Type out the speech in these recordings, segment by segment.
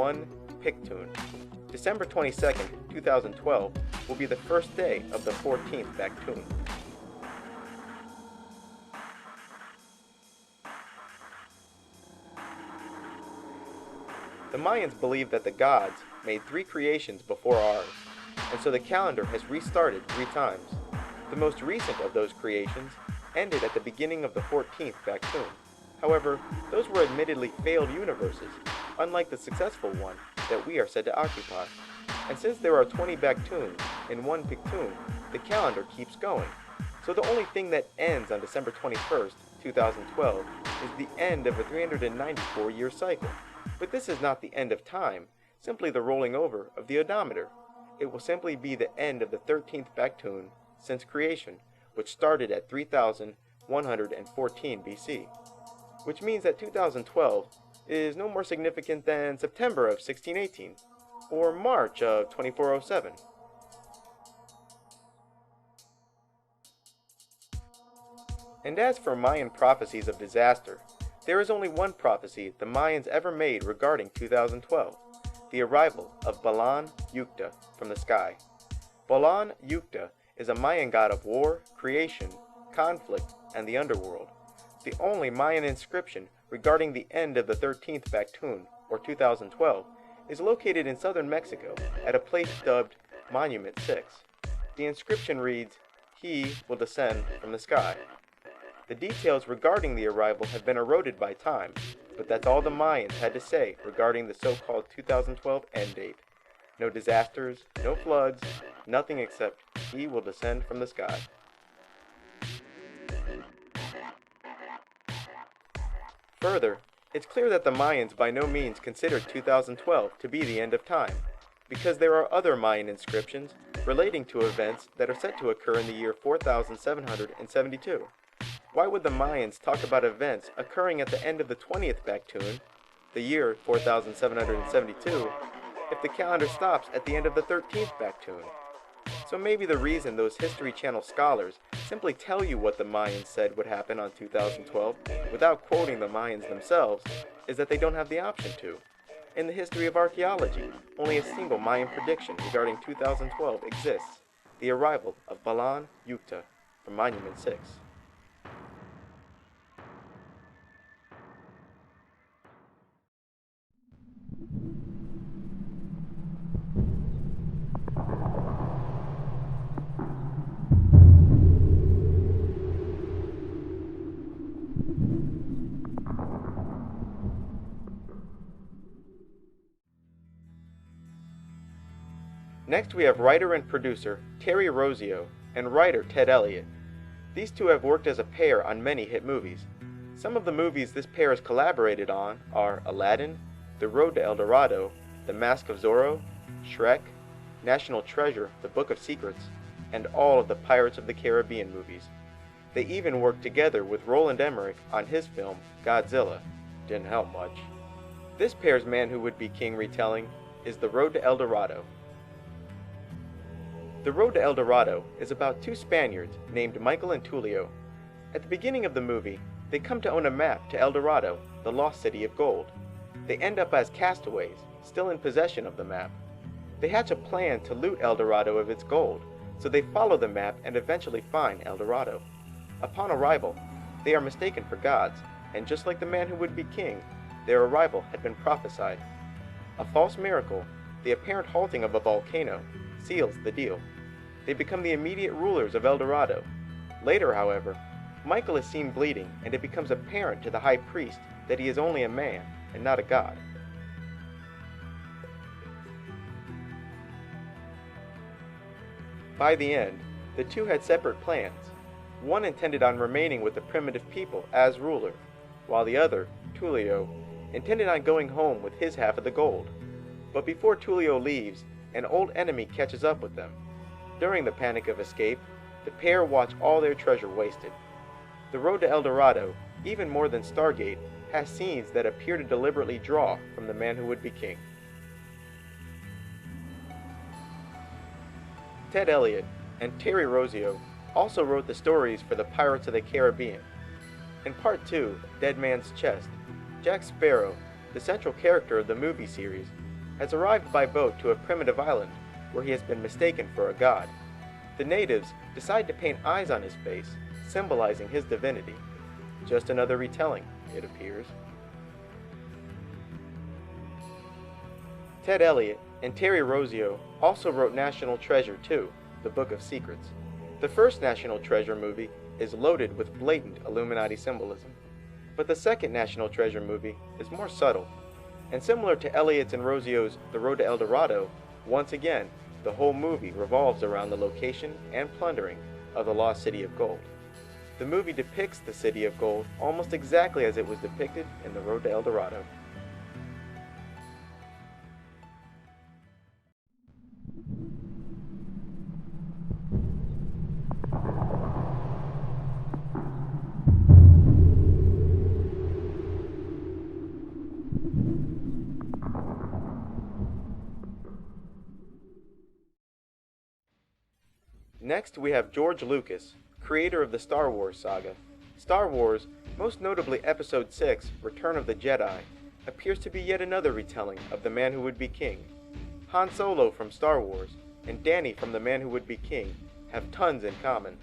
one Pictoon. December 22nd, 2012 will be the first day of the 14th Bactoon. The Mayans believed that the gods made 3 creations before ours, and so the calendar has restarted 3 times. The most recent of those creations ended at the beginning of the 14th Bactoon. However, those were admittedly failed universes, unlike the successful one that we are said to occupy. And since there are 20 Bactoons in one Pictoon, the calendar keeps going. So the only thing that ends on December 21st, 2012 is the end of a 394-year cycle. But this is not the end of time, simply the rolling over of the odometer. It will simply be the end of the 13th Bactoon since creation, which started at 3114 BC. Which means that 2012 is no more significant than September of 1618, or March of 2407. And as for Mayan prophecies of disaster, there is only one prophecy the Mayans ever made regarding 2012, the arrival of Balan Yukta from the sky. Balan Yukta is a Mayan god of war, creation, conflict, and the underworld. The only Mayan inscription regarding the end of the 13th Bactoon, or 2012, is located in southern Mexico at a place dubbed Monument 6. The inscription reads, "He will descend from the sky." The details regarding the arrival have been eroded by time, but that's all the Mayans had to say regarding the so-called 2012 end date. No disasters, no floods, nothing except he will descend from the sky. Further, it's clear that the Mayans by no means considered 2012 to be the end of time, because there are other Mayan inscriptions relating to events that are set to occur in the year 4772. Why would the Mayans talk about events occurring at the end of the 20th Bactoon, the year 4772, if the calendar stops at the end of the 13th Bactoon? So maybe the reason those History Channel scholars simply tell you what the Mayans said would happen on 2012 without quoting the Mayans themselves is that they don't have the option to. In the history of archaeology, only a single Mayan prediction regarding 2012 exists, the arrival of Balan Yukta from Monument 6. Next we have writer and producer Terry Rossio and writer Ted Elliott. These two have worked as a pair on many hit movies. Some of the movies this pair has collaborated on are Aladdin, The Road to El Dorado, The Mask of Zorro, Shrek, National Treasure, The Book of Secrets, and all of the Pirates of the Caribbean movies. They even worked together with Roland Emmerich on his film Godzilla. Didn't help much. This pair's Man Who Would Be King retelling is The Road to El Dorado. The Road to El Dorado is about 2 Spaniards named Michael and Tulio. At the beginning of the movie, they come to own a map to El Dorado, the lost city of gold. They end up as castaways, still in possession of the map. They hatch a plan to loot El Dorado of its gold, so they follow the map and eventually find El Dorado. Upon arrival, they are mistaken for gods, and just like the Man Who Would Be King, their arrival had been prophesied. A false miracle, the apparent halting of a volcano, seals the deal. They become the immediate rulers of El Dorado. Later, however, Michael is seen bleeding, and it becomes apparent to the high priest that he is only a man and not a god. By the end, the two had separate plans. One intended on remaining with the primitive people as ruler, while the other, Tulio, intended on going home with his half of the gold. But before Tulio leaves, an old enemy catches up with them. During the panic of escape, the pair watch all their treasure wasted. The Road to El Dorado, even more than Stargate, has scenes that appear to deliberately draw from The Man Who Would Be King. Ted Elliott and Terry Rossio also wrote the stories for the Pirates of the Caribbean. In Part 2, Dead Man's Chest, Jack Sparrow, the central character of the movie series, has arrived by boat to a primitive island where he has been mistaken for a god. The natives decide to paint eyes on his face, symbolizing his divinity. Just another retelling, it appears. Ted Elliott and Terry Rossio also wrote National Treasure 2, The Book of Secrets. The first National Treasure movie is loaded with blatant Illuminati symbolism, but the second National Treasure movie is more subtle, and similar to Elliott's and Rossio's The Road to El Dorado, once again, the whole movie revolves around the location and plundering of the lost City of Gold. The movie depicts the City of Gold almost exactly as it was depicted in The Road to El Dorado. Next, we have George Lucas, creator of the Star Wars saga. Star Wars, most notably Episode 6, Return of the Jedi, appears to be yet another retelling of The Man Who Would Be King. Han Solo from Star Wars and Danny from The Man Who Would Be King have tons in common.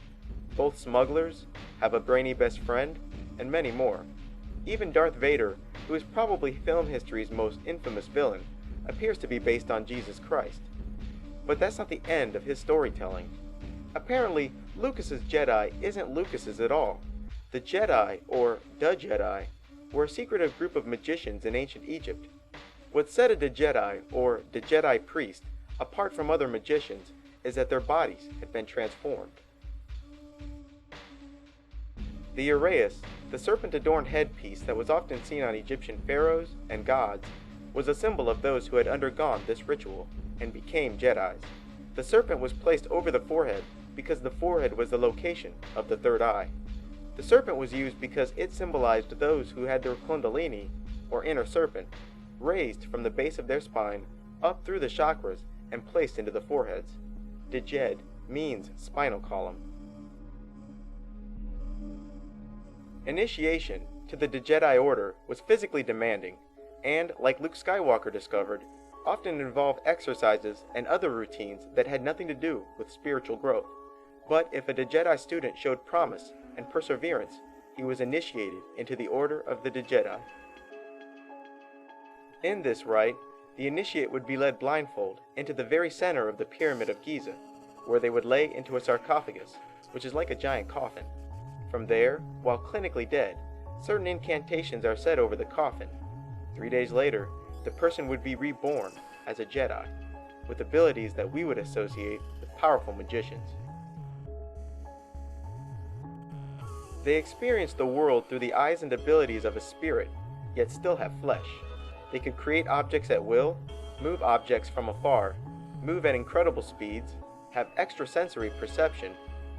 Both smugglers, have a brainy best friend, and many more. Even Darth Vader, who is probably film history's most infamous villain, appears to be based on Jesus Christ. But that's not the end of his storytelling. Apparently, Lucas's Jedi isn't Lucas's at all. The Jedi, or the Jedi, were a secretive group of magicians in ancient Egypt. What set a Jedi, or the Jedi priest, apart from other magicians, is that their bodies had been transformed. The uraeus, the serpent-adorned headpiece that was often seen on Egyptian pharaohs and gods, was a symbol of those who had undergone this ritual and became Jedis. The serpent was placed over the forehead because the forehead was the location of the third eye. The serpent was used because it symbolized those who had their kundalini, or inner serpent, raised from the base of their spine up through the chakras and placed into the foreheads. Djed means spinal column. Initiation to the Jedi Order was physically demanding, and, like Luke Skywalker discovered, often involved exercises and other routines that had nothing to do with spiritual growth. But if a Jedi student showed promise and perseverance, he was initiated into the Order of the Jedi. In this rite, the initiate would be led blindfold into the very center of the Pyramid of Giza, where they would lay into a sarcophagus, which is like a giant coffin. From there, while clinically dead, certain incantations are said over the coffin. 3 days later, the person would be reborn as a Jedi, with abilities that we would associate with powerful magicians. They experience the world through the eyes and abilities of a spirit, yet still have flesh. They could create objects at will, move objects from afar, move at incredible speeds, have extrasensory perception,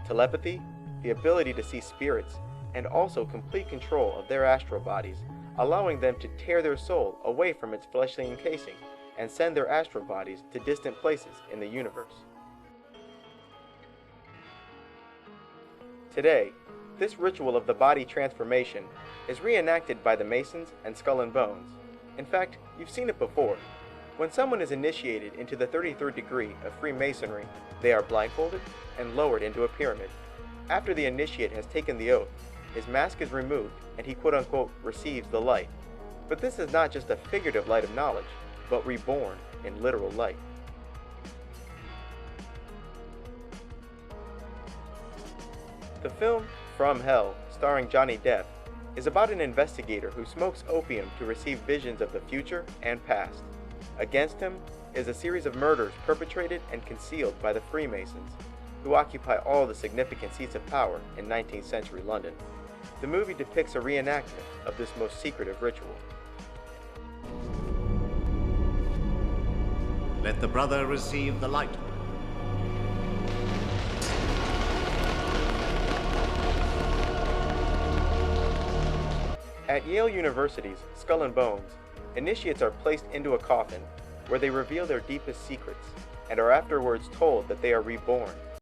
telepathy, the ability to see spirits, and also complete control of their astral bodies, allowing them to tear their soul away from its fleshly encasing and send their astral bodies to distant places in the universe. Today, this ritual of the body transformation is reenacted by the Masons and Skull and Bones. In fact, you've seen it before. When someone is initiated into the 33rd degree of Freemasonry, they are blindfolded and lowered into a pyramid. After the initiate has taken the oath, his mask is removed and he quote-unquote receives the light. But this is not just a figurative light of knowledge, but reborn in literal light. The film From Hell, starring Johnny Depp, is about an investigator who smokes opium to receive visions of the future and past. Against him is a series of murders perpetrated and concealed by the Freemasons, who occupy all the significant seats of power in 19th century London. The movie depicts a reenactment of this most secretive ritual. Let the brother receive the light. At Yale University's Skull and Bones, initiates are placed into a coffin where they reveal their deepest secrets and are afterwards told that they are reborn